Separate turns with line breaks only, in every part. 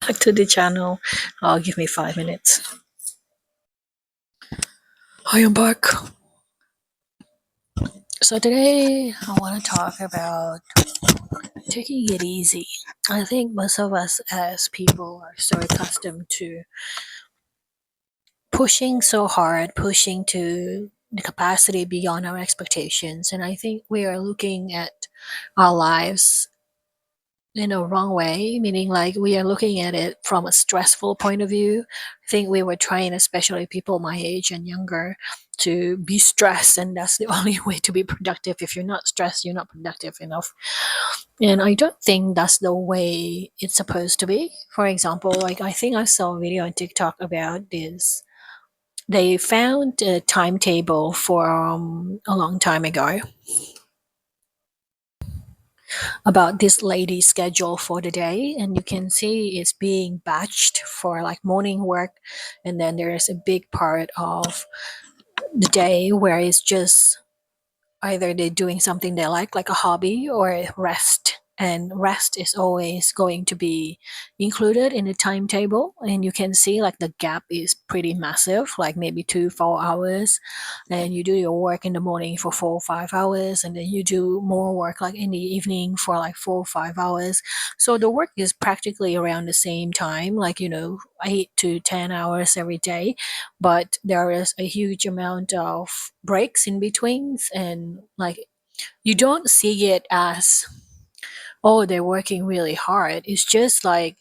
back to the channel. Give me 5 minutes. Hi, I'm back. So today I want to talk about taking it easy. I think most of us as people are so accustomed to pushing so hard, pushing to the capacity beyond our expectations. And I think we are looking at our lives in a wrong way, meaning like we are looking at it from a stressful point of view. I think we were trained, especially people my age and younger, to be stressed, and that's the only way to be productive. If you're not stressed, you're not productive enough. And I don't think that's the way it's supposed to be. For example, like I think I saw a video on TikTok about this. They found a timetable for a long time ago about this lady's schedule for the day, and you can see it's being batched for like morning work, and then there's a big part of the day where it's just either they're doing something they like a hobby, or rest. And rest is always going to be included in the timetable. And you can see like the gap is pretty massive, like maybe 2 4 hours. And you do your work in the morning for 4 5 hours, and then you do more work like in the evening for like 4 5 hours. So the work is practically around the same time, like 8 to 10 hours every day, but there is a huge amount of breaks in betweens. And like you don't see it as, oh, they're working really hard. It's just like,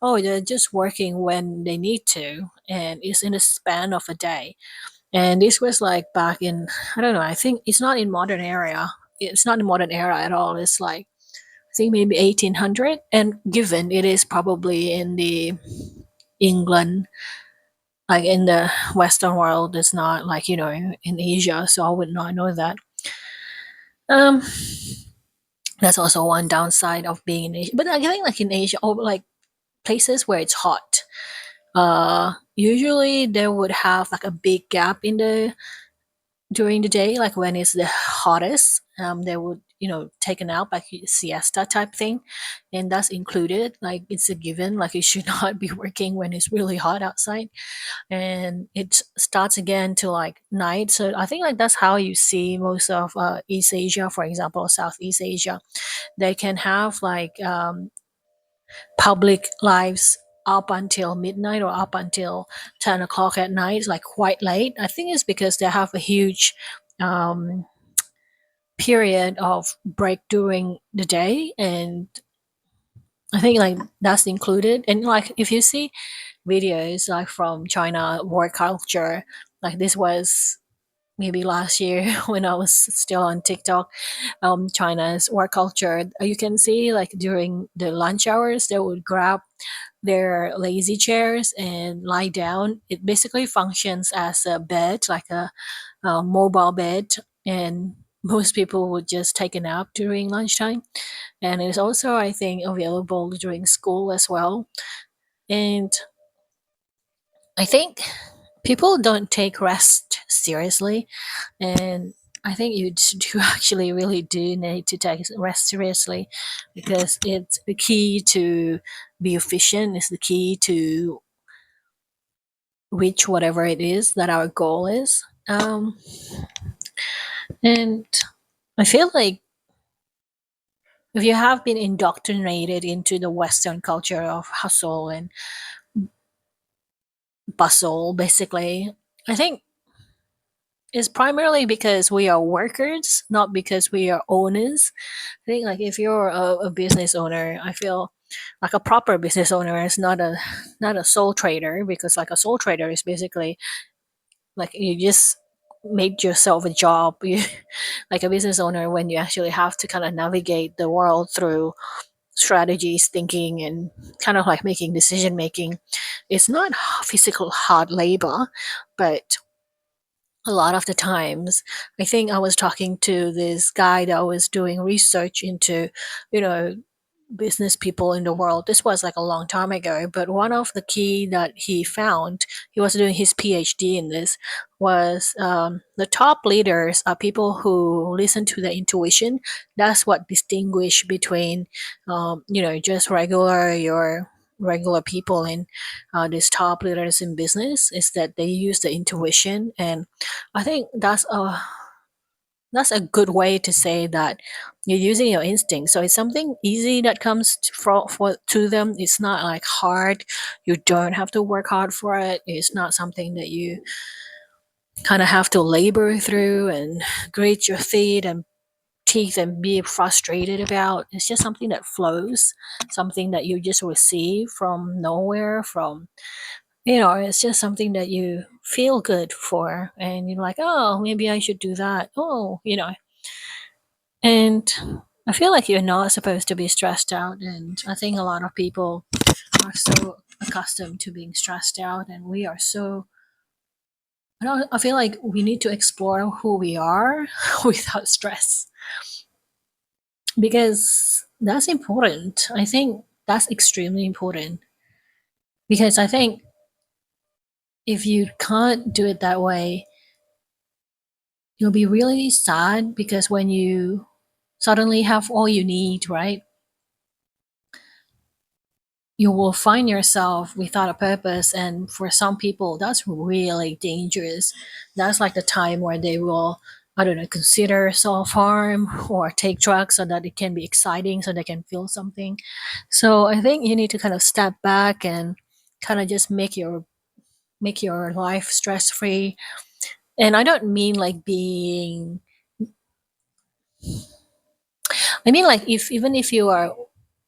oh, they're just working when they need to, and it's in the span of a day. And this was like back in, I don't know, I think it's not in modern era at all. It's like, I think maybe 1800. And given it is probably in the England, like in the Western world, it's not like in Asia, so I would not know that. um that's also one downside of being in Asia. But I think like in Asia, or like places where it's hot, usually they would have like a big gap in the during the day, like when it's the hottest. They would take a nap, like a siesta type thing, and that's included. Like it's a given, like you should not be working when it's really hot outside. And it starts again to like night. So I think like that's how you see most of East Asia, for example, Southeast Asia. They can have like public lives up until midnight, or up until 10 o'clock at night. It's like quite late. I think it's because they have a huge um, period of break during the day. And I think like that's included. And like if you see videos like from China work culture, like this was maybe last year when I was still on TikTok. China's work culture, you can see like during the lunch hours they would grab their lazy chairs and lie down. It basically functions as a bed, like a mobile bed. And most people would just take a nap during lunchtime. And it's also, I think, available during school as well. And I think people don't take rest seriously. And I think you do actually really do need to take rest seriously, because it's the key to be efficient. It's the key to reach whatever it is that our goal is. And I feel like if you have been indoctrinated into the Western culture of hustle and bustle, basically, I think it's primarily because we are workers, not because we are owners. I think like if you're a business owner, I feel like a proper business owner is not a sole trader, because like a sole trader is basically like you just made yourself a job. You, like a business owner, when you actually have to kind of navigate the world through strategies, thinking, and kind of like making decision making. It's not physical hard labor, but a lot of the times, I think I was talking to this guy that was doing research into, you know, business people in the world. This was like a long time ago, but one of the key that he found, he was doing his PhD in this, was the top leaders are people who listen to their intuition. That's what distinguish between, just regular your regular people in these top leaders in business is that they use the intuition, and I think that's a good way to say that you're using your instinct. So it's something easy that comes to them. It's not like hard. You don't have to work hard for it. It's not something that you kind of have to labor through and grate your feet and teeth and be frustrated about. It's just something that flows, something that you just receive from nowhere, from, it's just something that you feel good for. And you're like, oh, maybe I should do that. Oh. And I feel like you're not supposed to be stressed out. And I think a lot of people are so accustomed to being stressed out. And we are so, I feel like we need to explore who we are without stress, because that's important. I think that's extremely important, because I think if you can't do it that way, you'll be really sad, because when you suddenly have all you need, right? You will find yourself without a purpose, and for some people that's really dangerous. That's like the time where they will, I don't know, consider self-harm or take drugs so that it can be exciting, so they can feel something. So I think you need to kind of step back and kind of just make your life stress free. And I don't mean like being, I mean like, if even if you are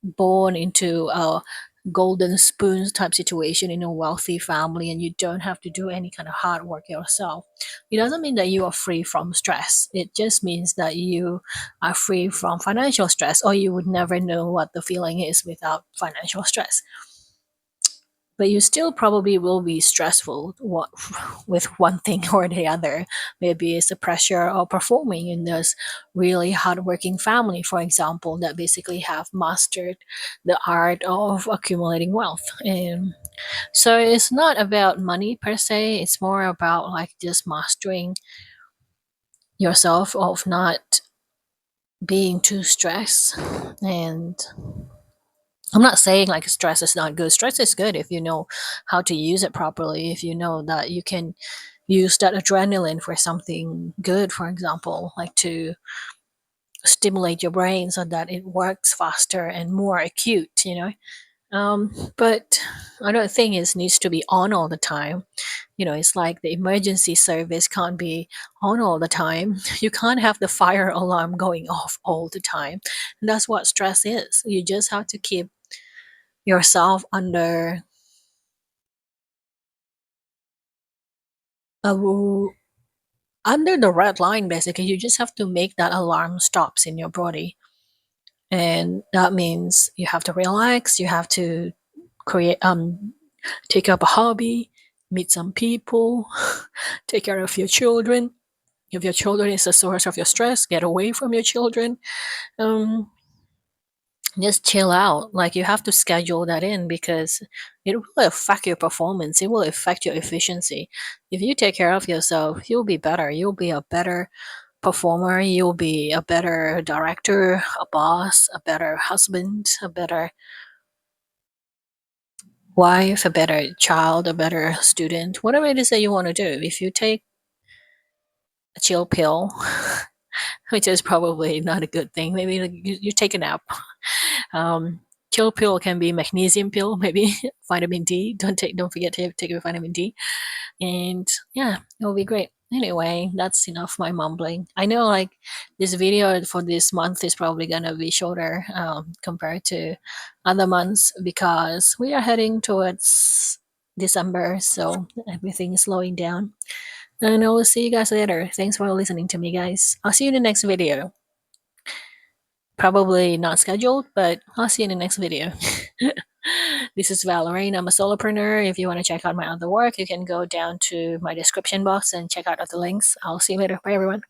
born into a golden spoons type situation in a wealthy family and you don't have to do any kind of hard work yourself, it doesn't mean that you are free from stress. It just means that you are free from financial stress, or you would never know what the feeling is without financial stress. But you still probably will be stressful with one thing or the other. Maybe it's the pressure of performing in this really hardworking family, for example, that basically have mastered the art of accumulating wealth. And so it's not about money per se, it's more about like just mastering yourself of not being too stressed. And I'm not saying like stress is not good. Stress is good if you know how to use it properly. If you know that you can use that adrenaline for something good, for example, like to stimulate your brain so that it works faster and more acute. But I don't think it needs to be on all the time. It's like the emergency service can't be on all the time. You can't have the fire alarm going off all the time. And that's what stress is. You just have to keep yourself uh, under the red line. Basically, you just have to make that alarm stops in your body, and that means you have to relax. You have to create take up a hobby, meet some people, take care of your children. If your children is the source of your stress, get away from your children. um, just chill out. Like, you have to schedule that in, because it will affect your performance, it will affect your efficiency. If you take care of yourself, you'll be better, you'll be a better performer, you'll be a better director, a boss, a better husband, a better wife, a better child, a better student, whatever it is that you want to do. If you take a chill pill, which is probably not a good thing, maybe like you take a nap. Um, Chill pill can be magnesium pill, maybe vitamin D. Don't forget to take your vitamin D, and yeah, it'll be great. Anyway, that's enough my mumbling. I know, like, this video for this month is probably gonna be shorter compared to other months, because we are heading towards December, so everything is slowing down. And I will see you guys later. Thanks for listening to me, guys. I'll see you in the next video. Probably not scheduled, but I'll see you in the next video. This is Valorine. I'm a solopreneur. If you want to check out my other work, you can go down to my description box and check out other links. I'll see you later. Bye, everyone.